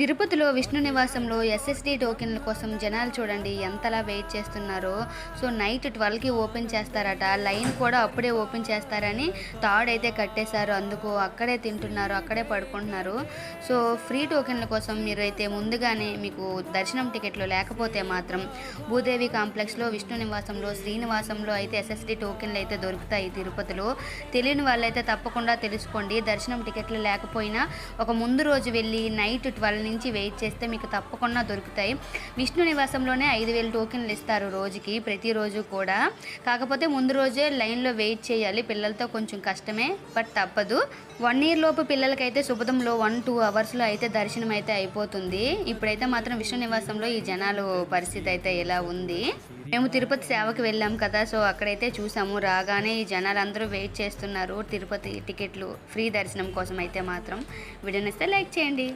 తిరుపతిలో విష్ణు నివాసంలో ఎస్ఎస్డి టోకెన్ల కోసం జనాలు చూడండి ఎంతలా వెయిట్ చేస్తున్నారో. సో నైట్ 12కి ఓపెన్ చేస్తారట. లైన్ కూడా అప్పుడే ఓపెన్ చేస్తారని తాడైతే కట్టేశారు. అందుకు అక్కడే తింటున్నారు, అక్కడే పడుకుంటున్నారు. సో ఫ్రీ టోకెన్ల కోసం మీరైతే ముందుగానే మీకు దర్శనం టికెట్లు లేకపోతే మాత్రం భూదేవి కాంప్లెక్స్లో, విష్ణు నివాసంలో, శ్రీనివాసంలో అయితే ఎస్ఎస్డి టోకెన్లు అయితే దొరుకుతాయి తిరుపతిలో. తెలియని వాళ్ళైతే తప్పకుండా తెలుసుకోండి. దర్శనం టికెట్లు లేకపోయినా ఒక ముందు రోజు వెళ్ళి నైట్ 12 నుంచి వెయిట్ చేస్తే మీకు తప్పకుండా దొరుకుతాయి. విష్ణు నివాసంలోనే 5,000 టోకెన్లు ఇస్తారు రోజుకి, ప్రతిరోజు కూడా. కాకపోతే ముందు రోజే లైన్లో వెయిట్ చేయాలి. పిల్లలతో కొంచెం కష్టమే, బట్ తప్పదు. 1 year లోపు పిల్లలకైతే శుభదంలో 1-2 అవర్స్లో అయితే దర్శనం అయితే అయిపోతుంది. ఇప్పుడైతే మాత్రం విష్ణు నివాసంలో ఈ జనాలు పరిస్థితి అయితే ఇలా ఉంది. మేము తిరుపతి సేవకి వెళ్ళాం కదా, సో అక్కడైతే చూసాము. రాగానే ఈ జనాలందరూ వెయిట్ చేస్తున్నారు తిరుపతి టికెట్లు ఫ్రీ దర్శనం కోసం అయితే మాత్రం. వీడియోని ఇస్తే లైక్ చేయండి.